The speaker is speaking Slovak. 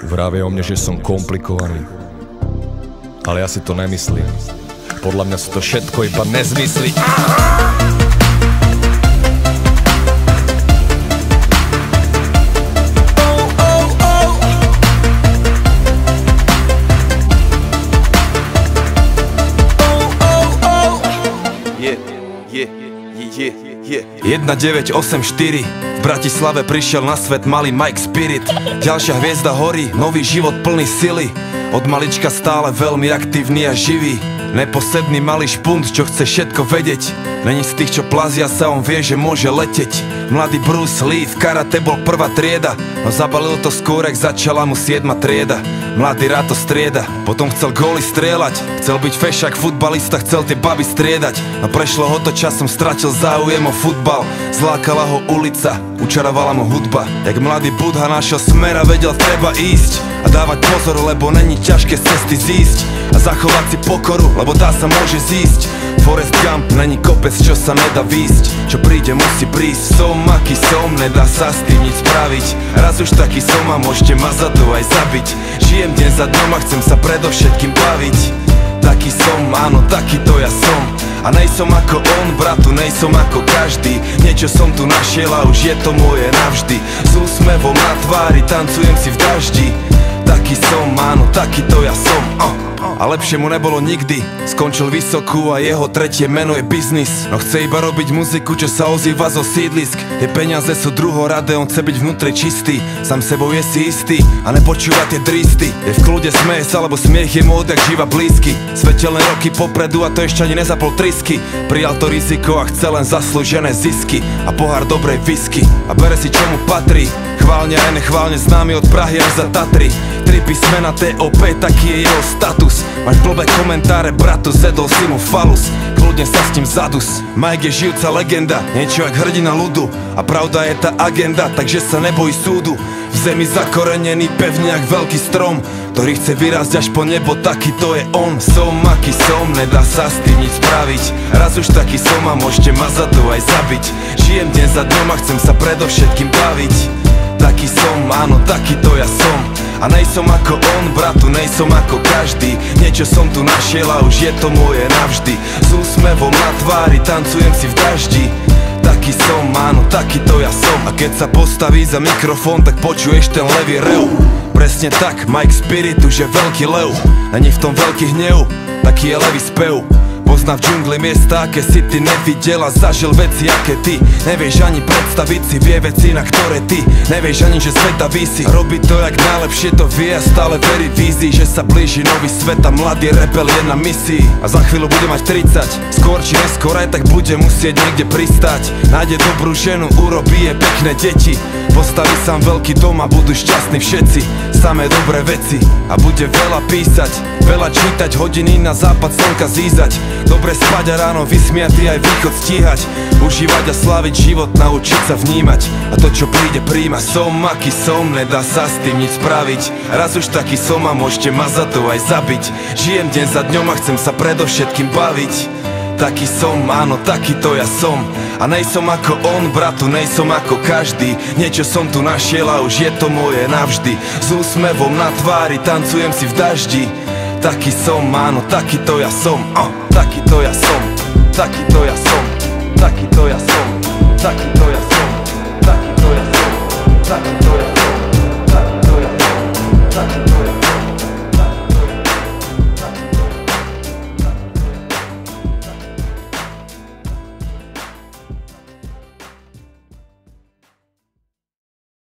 Vravia o mne, že som komplikovaný, ale ja si to nemyslím. Podľa mňa sú to všetko iba nezmysly. Yeah. 1984 v Bratislave prišiel na svet malý Mike Spirit. Ďalšia hviezda horí, nový život plný sily. Od malička stále veľmi aktívny a živý. Neposedný malý špunt, čo chce všetko vedieť. Není z tých, čo plazia sa, on vie, že môže leteť. Mladý Bruce Lee v karate bol prvá trieda, no zabalil to skôr, ak začala mu 7. trieda. Mladý rád to strieda, potom chcel góly strieľať. Chcel byť fešák futbalista, chcel tie baby striedať. No prešlo ho to časom, stratil záujem o futbal. Zlákala ho ulica, učarovala mu hudba. Jak mladý Budha našiel smer a vedel, treba ísť a dávať pozor, lebo není ťažké z cesty zísť. A zachovať si pokoru, lebo tá sa môže zísť. Forrest Gump není kopec, čo sa nedá výsť. Čo príde, musí prísť. Som aký som, nedá sa s tým nič spraviť. Raz už taký som a môžete ma za to aj zabiť. Žijem deň za dňom a chcem sa predovšetkým baviť. Taký som, áno, takýto ja som. A nejsom ako on, bratu, nejsom ako každý. Niečo som tu našiel a už je to moje navždy. S úsmevom na tvári, tancujem si v daždi. Taký som, áno, takýto ja som. A lepšie mu nebolo nikdy. Skončil vysokú a jeho tretie meno je biznis. No chce iba robiť muziku, čo sa ozýva zo sídlisk. Tie peniaze sú druhoradé, on chce byť vnútri čistý. Sám sebou je si istý a nepočúva tie dristy. Je v kľude, smeje sa, lebo smiech je mu odjak živa blízky. Svetelné roky popredu a to ešte ani nezapol trisky. Prijal to riziko a chce len zaslúžené zisky a pohár dobrej whisky. A bere si čo mu patrí. Chválne aj nechválne známy od Prahy až za Tatry. 3 písmena TOP, taký je jeho status. Máš blbé komentáre, bratu, zedol si mu falus. Kľudne sa s tým zadus. Mike je žijúca legenda, niečo jak hrdina ľudu. A pravda je tá agenda, takže sa nebojí súdu. V zemi zakorenený pevne jak veľký strom, ktorý chce vyrásť až po nebo, taký to je on. Som aký som, nedá sa s tým nič spraviť. Raz už taký som a môžete ma za to aj zabiť. Žijem deň za dňom a chcem sa predovšetkým baviť. Taký som, áno, takýto ja som. A nejsom ako on, bratu, nejsom ako každý. Niečo som tu našiel a už je to moje navždy. S úsmevom na tvári, tancujem si v daždi. Taký som, áno, takýto ja som. A keď sa postaví za mikrofón, tak počuješ ten levý rev. Presne tak, Mike Spirit už je veľký lev. Není v tom veľký hnev, taký je levý spev. Pozná v džungli miesta, aké si ty nevidel a zažil veci, aké ty nevieš ani predstaviť si, vie veci, na ktoré ty nevieš ani, že sveta vísi. Robí to, jak najlepšie to vie a stále verí vízii, že sa blíži nový svet a mladý rebel je na misii. A za chvíľu bude mať 30, skôr či neskôr aj tak bude musieť niekde pristať. Nájde dobrú ženu, urobí je pekné deti, postaví sám veľký dom a budú šťastní všetci. Samé dobré veci a bude veľa písať, veľa čítať, hodiny na západ slnka zízať. Dobre spať a ráno vysmiatý aj východ stíhať. Užívať a sláviť život, naučiť sa vnímať. A to čo príde príjma. Som aký som, nedá sa s tým nič spraviť. Raz už taký som a môžete ma za to aj zabiť. Žijem deň za dňom a chcem sa predovšetkým baviť. Taký som, áno, takýto ja som. A nejsom ako on, bratu, nejsom ako každý. Niečo som tu našiel a už je to moje navždy. S úsmevom na tvári, tancujem si v daždi. Taký som, áno, takýto ja som. Takýto ja som, takýto ja som, takýto ja som, takýto ja som, takýto ja som, takýto ja som.